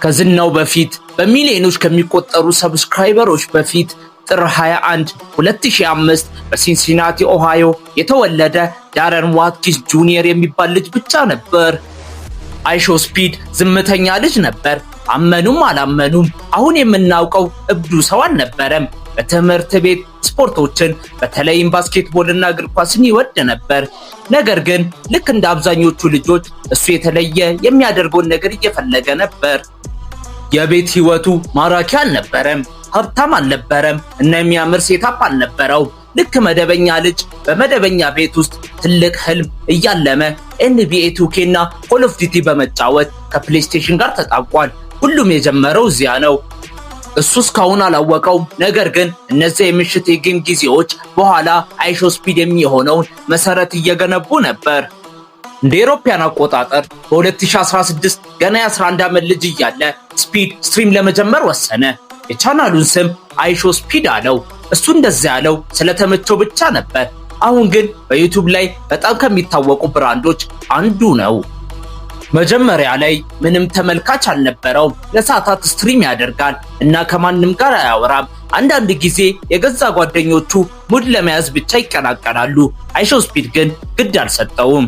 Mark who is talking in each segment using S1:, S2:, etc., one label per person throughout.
S1: ከዝናው በፊት በሚሊዮኖች ከሚቆጠሩ ሰብስክራይበሮች በፊት ጥር 21 2005 በሲንሲናቲ ኦሃዮ የተወለደ ዳረን ዋትኪንስ ጁኒየር የሚባል ልጅ ብቻ ነበር። አይሾስፒድ ዝምተኛ ልጅ ነበር። አመኑም አላመኑም አሁን የምናውቀው እብዱ ሰው አልነበረም። በትምህርት ቤት ስፖርቶችን በተለይም ባስኬትቦልና እግር ኳስን ይወድ ነበር። ነገር ግን ልክ እንደ አብዛኞቹ ልጆች እሱ የተለየ የሚያደርገውን ነገር እየፈለገ ነበር። የቤት ህይወቱ ማራኪ አልነበረም። ሀብታም አልነበረም እና የሚያምር ሴታፕ አልነበረው። ልክ መደበኛ ልጅ በመደበኛ ቤት ውስጥ ትልቅ ህልም እያለመ NBA 2K እና ኮል ኦፍ ዲቲ በመጫወት ከፕሌይስቴሽን ጋር ተጣብቋል። ሁሉም የጀመረው እዚያ ነው። እሱ እስካሁን አላወቀውም። ነገር ግን እነዚያ የምሽት የጌም ጊዜዎች በኋላ አይሾስፒድ የሚሆነውን መሰረት እየገነቡ ነበር። እንደ አውሮፓውያን አቆጣጠር በ2016 ገና የ11 ዓመት ልጅ እያለ ስፒድ ስትሪም ለመጀመር ወሰነ። የቻናሉን ስም አይሾስፒድ አለው። እሱ እንደዛ ያለው ስለተመቸው ብቻ ነበር። አሁን ግን በዩቲዩብ ላይ በጣም ከሚታወቁ ብራንዶች አንዱ ነው። መጀመሪያ ላይ ምንም ተመልካች አልነበረውም። ለሰዓታት ስትሪም ያደርጋል እና ከማንም ጋር አያወራም። አንዳንድ ጊዜ የገዛ ጓደኞቹ ሙድ ለመያዝ ብቻ ይቀናቀናሉ። አይሾስፒድ ግን ግድ አልሰጠውም።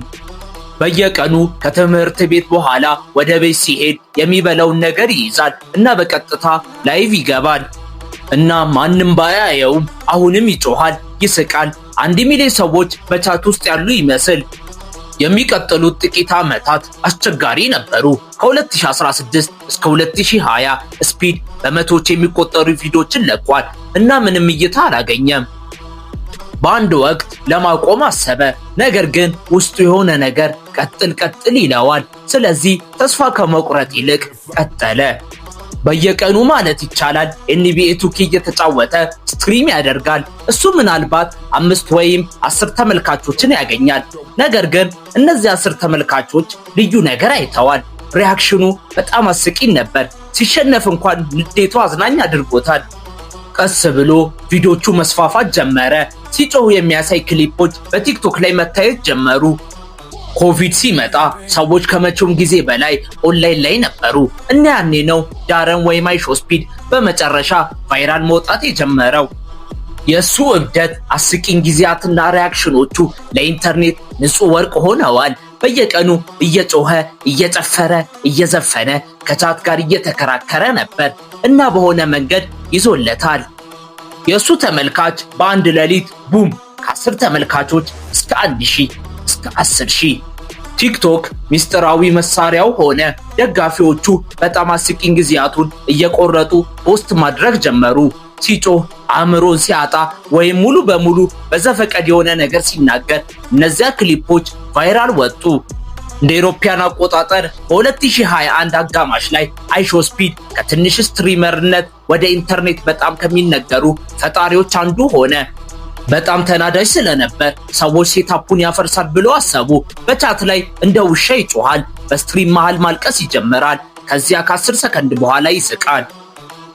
S1: በየቀኑ ከትምህርት ቤት በኋላ ወደ ቤት ሲሄድ የሚበላውን ነገር ይይዛል እና በቀጥታ ላይቭ ይገባል እና ማንም ባያየውም አሁንም ይጮሃል፣ ይስቃል። 1 ሚሊዮን ሰዎች በቻት ውስጥ ያሉ ይመስል። የሚቀጥሉት ጥቂት ዓመታት አስቸጋሪ ነበሩ። ከ2016 እስከ 2020 ስፒድ በመቶዎች የሚቆጠሩ ቪዲዮዎችን ለቋል እና ምንም እይታ አላገኘም። በአንድ ወቅት ለማቆም አሰበ። ነገር ግን ውስጡ የሆነ ነገር ቀጥል ይለዋል። ስለዚህ ተስፋ ከመቁረጥ ይልቅ ቀጠለ። በየቀኑ ማለት ይቻላል NBA 2K እየተጫወተ ስትሪም ያደርጋል። እሱ ምናልባት 5 ወይም 10 ተመልካቾችን ያገኛል። ነገር ግን እነዚህ 10 ተመልካቾች ልዩ ነገር አይተዋል። ሪያክሽኑ በጣም አስቂኝ ነበር። ሲሸነፍ እንኳን ንዴቱ አዝናኝ አድርጎታል። ቀስ ብሎ ቪዲዮቹ መስፋፋት ጀመረ። ሲጮሁ የሚያሳይ ክሊፖች በቲክቶክ ላይ መታየት ጀመሩ። ኮቪድ ሲመጣ ሰዎች ከመቼውም ጊዜ በላይ ኦንላይን ላይ ነበሩ እና ያኔ ነው ዳረን ወይም አይሾስፒድ በመጨረሻ ቫይራል መውጣት የጀመረው። የሱ እብደት፣ አስቂኝ ጊዜያትና ሪያክሽኖቹ ለኢንተርኔት ንጹህ ወርቅ ሆነዋል። በየቀኑ እየጮኸ እየጨፈረ እየዘፈነ ከቻት ጋር እየተከራከረ ነበር እና በሆነ መንገድ ይዞለታል። የሱ ተመልካች በአንድ ሌሊት ቡም ከ10 ተመልካቾች እስከ 1000 እስከ 10000። ቲክቶክ ሚስጥራዊ መሳሪያው ሆነ። ደጋፊዎቹ በጣም አስቂኝ ጊዜያቱን እየቆረጡ ፖስት ማድረግ ጀመሩ። ሲጮህ፣ አእምሮን ሲያጣ ወይም ሙሉ በሙሉ በዘፈቀድ የሆነ ነገር ሲናገር እነዚያ ክሊፖች ቫይራል ወጡ። እንደ አውሮፓውያን አቆጣጠር በ2021 አጋማሽ ላይ አይሾስፒድ ከትንሽ ስትሪመርነት ወደ ኢንተርኔት በጣም ከሚነገሩ ፈጣሪዎች አንዱ ሆነ። በጣም ተናዳጅ ስለነበር ሰዎች ሴታፑን ያፈርሳል ብለው አሰቡ። በቻት ላይ እንደ ውሻ ይጮሃል። በስትሪም መሃል ማልቀስ ይጀምራል። ከዚያ ከ10 ሰከንድ በኋላ ይስቃል።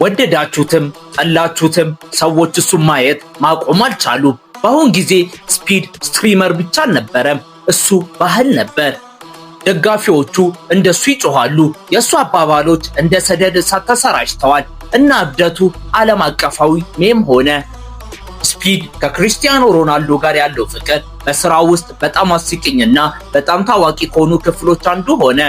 S1: ወደዳችሁትም ጠላችሁትም ሰዎች እሱን ማየት ማቆም አልቻሉም። በአሁን ጊዜ ስፒድ ስትሪመር ብቻ አልነበረም፣ እሱ ባህል ነበር። ደጋፊዎቹ እንደሱ ይጮሃሉ። የሱ አባባሎች እንደ ሰደድ እሳት ተሰራጭተዋል እና እብደቱ ዓለም አቀፋዊ ሜም ሆነ። ስፒድ ከክርስቲያኖ ሮናልዶ ጋር ያለው ፍቅር በስራው ውስጥ በጣም አስቂኝና በጣም ታዋቂ ከሆኑ ክፍሎች አንዱ ሆነ።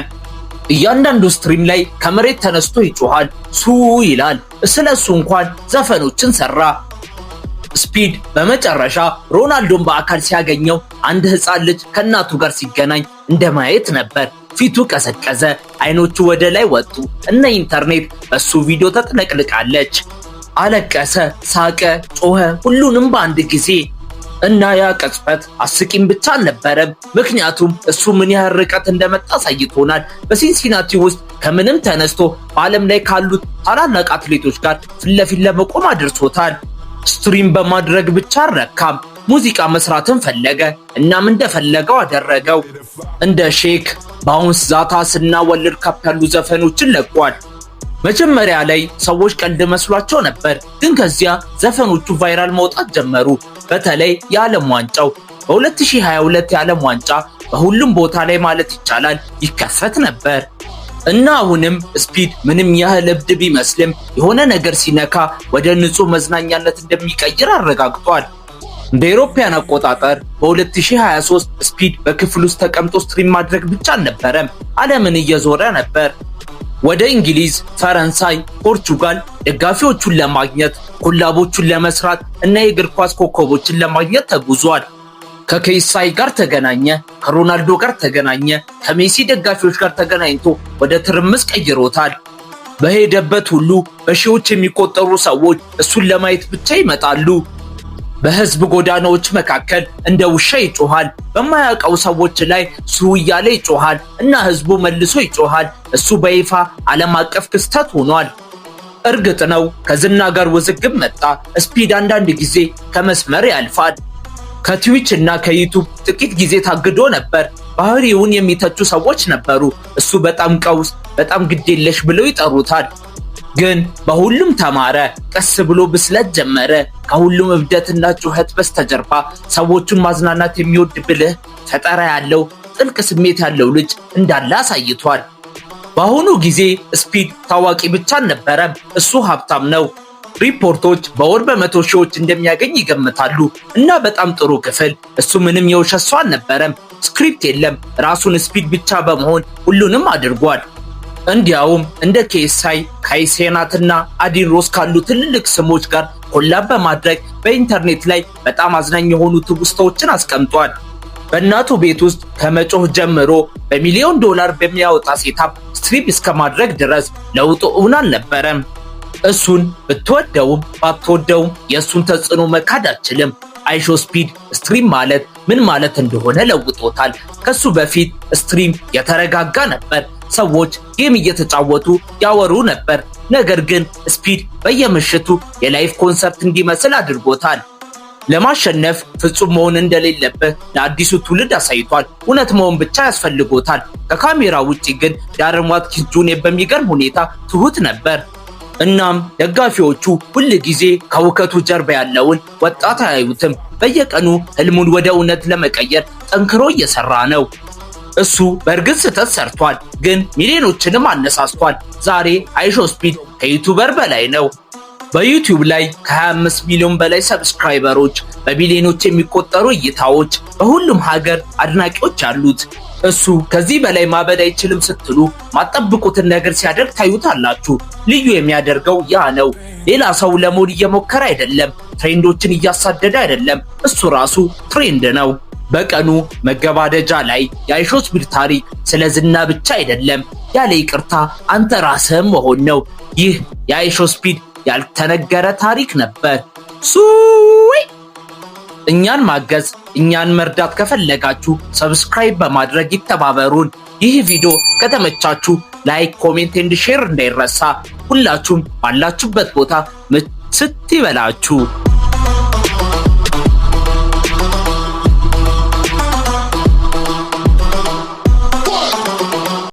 S1: እያንዳንዱ ስትሪም ላይ ከመሬት ተነስቶ ይጮሃል፣ ሱ ይላል። ስለሱ እንኳን ዘፈኖችን ሰራ። ስፒድ በመጨረሻ ሮናልዶን በአካል ሲያገኘው አንድ ህፃን ልጅ ከእናቱ ጋር ሲገናኝ እንደማየት ነበር። ፊቱ ቀዘቀዘ፣ አይኖቹ ወደ ላይ ወጡ እና ኢንተርኔት በሱ ቪዲዮ ተጥለቅልቃለች። አለቀሰ፣ ሳቀ፣ ጮኸ፣ ሁሉንም በአንድ ጊዜ እና ያ ቅጽበት አስቂኝ ብቻ አልነበረም፣ ምክንያቱም እሱ ምን ያህል ርቀት እንደመጣ አሳይቶናል። በሲንሲናቲ ውስጥ ከምንም ተነስቶ በዓለም ላይ ካሉት ታላላቅ አትሌቶች ጋር ፊት ለፊት ለመቆም አድርሶታል። ስትሪም በማድረግ ብቻ አልረካም፣ ሙዚቃ መስራትን ፈለገ። እናም እንደፈለገው አደረገው። እንደ ሼክ፣ ባውንስ፣ ዛታስ እና ወርልድ ካፕ ያሉ ዘፈኖችን ለቋል። መጀመሪያ ላይ ሰዎች ቀልድ መስሏቸው ነበር፣ ግን ከዚያ ዘፈኖቹ ቫይራል መውጣት ጀመሩ። በተለይ የዓለም ዋንጫው በ2022 የዓለም ዋንጫ በሁሉም ቦታ ላይ ማለት ይቻላል ይከፈት ነበር። እና አሁንም ስፒድ ምንም ያህል እብድ ቢመስልም የሆነ ነገር ሲነካ ወደ ንጹህ መዝናኛነት እንደሚቀይር አረጋግጧል። እንደ አውሮፓውያን አቆጣጠር በ2023 ስፒድ በክፍል ውስጥ ተቀምጦ ስትሪም ማድረግ ብቻ አልነበረም፣ ዓለምን እየዞረ ነበር። ወደ እንግሊዝ፣ ፈረንሳይ፣ ፖርቹጋል ደጋፊዎቹን ለማግኘት ኮላቦቹን ለመስራት እና የእግር ኳስ ኮከቦችን ለማግኘት ተጉዟል። ከኬሳይ ጋር ተገናኘ፣ ከሮናልዶ ጋር ተገናኘ፣ ከሜሲ ደጋፊዎች ጋር ተገናኝቶ ወደ ትርምስ ቀይሮታል። በሄደበት ሁሉ በሺዎች የሚቆጠሩ ሰዎች እሱን ለማየት ብቻ ይመጣሉ። በህዝብ ጎዳናዎች መካከል እንደ ውሻ ይጮሃል። በማያውቀው ሰዎች ላይ ሱ እያለ ይጮሃል እና ህዝቡ መልሶ ይጮሃል። እሱ በይፋ ዓለም አቀፍ ክስተት ሆኗል። እርግጥ ነው ከዝና ጋር ውዝግብ መጣ። ስፒድ አንዳንድ ጊዜ ከመስመር ያልፋል። ከትዊች እና ከዩቲዩብ ጥቂት ጊዜ ታግዶ ነበር። ባህሪውን የሚተቹ ሰዎች ነበሩ። እሱ በጣም ቀውስ፣ በጣም ግዴለሽ ብለው ይጠሩታል። ግን በሁሉም ተማረ። ቀስ ብሎ ብስለት ጀመረ። ከሁሉም እብደትና ጩኸት በስተጀርባ ሰዎቹን ማዝናናት የሚወድ ብልህ፣ ፈጠራ ያለው ጥልቅ ስሜት ያለው ልጅ እንዳለ አሳይቷል። በአሁኑ ጊዜ ስፒድ ታዋቂ ብቻ አልነበረም፣ እሱ ሀብታም ነው። ሪፖርቶች በወር በመቶ ሺዎች እንደሚያገኝ ይገምታሉ እና በጣም ጥሩ ክፍል። እሱ ምንም የውሸት ሰው አልነበረም። ስክሪፕት የለም። ራሱን ስፒድ ብቻ በመሆን ሁሉንም አድርጓል። እንዲያውም እንደ ኬሳይ፣ ካይሴናትና አዲን ሮስ ካሉ ትልልቅ ስሞች ጋር ኮላብ በማድረግ በኢንተርኔት ላይ በጣም አዝናኝ የሆኑ ትውስታዎችን አስቀምጧል። በእናቱ ቤት ውስጥ ከመጮህ ጀምሮ በሚሊዮን ዶላር በሚያወጣ ሴታፕ ስትሪም እስከ ማድረግ ድረስ ለውጡ እውን አልነበረም። እሱን ብትወደውም ባትወደውም የእሱን ተጽዕኖ መካድ አትችልም። አይሾ ስፒድ ስትሪም ማለት ምን ማለት እንደሆነ ለውጦታል። ከሱ በፊት ስትሪም የተረጋጋ ነበር። ሰዎች ጌም እየተጫወቱ ያወሩ ነበር። ነገር ግን ስፒድ በየምሽቱ የላይቭ ኮንሰርት እንዲመስል አድርጎታል። ለማሸነፍ ፍጹም መሆን እንደሌለበት ለአዲሱ ትውልድ አሳይቷል። እውነት መሆን ብቻ ያስፈልጎታል። ከካሜራ ውጪ ግን ዳረን ዋትኪንስ ጁኒየር በሚገርም ሁኔታ ትሁት ነበር። እናም ደጋፊዎቹ ሁል ጊዜ ከውከቱ ጀርባ ያለውን ወጣት አያዩትም። በየቀኑ ህልሙን ወደ እውነት ለመቀየር ጠንክሮ እየሰራ ነው። እሱ በእርግጥ ስህተት ሰርቷል፣ ግን ሚሊዮኖችንም አነሳስቷል። ዛሬ አይሾ ስፒድ ከዩቲዩበር በላይ ነው። በዩቲዩብ ላይ ከ25 ሚሊዮን በላይ ሰብስክራይበሮች፣ በቢሊዮኖች የሚቆጠሩ እይታዎች፣ በሁሉም ሀገር አድናቂዎች አሉት። እሱ ከዚህ በላይ ማበድ አይችልም ስትሉ ማጠብቁትን ነገር ሲያደርግ ታዩታላችሁ። ልዩ የሚያደርገው ያ ነው። ሌላ ሰው ለመሆን እየሞከረ አይደለም። ትሬንዶችን እያሳደደ አይደለም። እሱ ራሱ ትሬንድ ነው። በቀኑ መገባደጃ ላይ የአይሾ ስፒድ ታሪክ ስለ ዝና ብቻ አይደለም፣ ያለ ይቅርታ አንተ ራስህም መሆን ነው። ይህ የአይሾ ስፒድ ያልተነገረ ታሪክ ነበር። እኛን ማገዝ፣ እኛን መርዳት ከፈለጋችሁ ሰብስክራይብ በማድረግ ይተባበሩን። ይህ ቪዲዮ ከተመቻችሁ ላይክ፣ ኮሜንት ኤንድ ሼር እንዳይረሳ። ሁላችሁም ባላችሁበት ቦታ ምችት ይበላችሁ።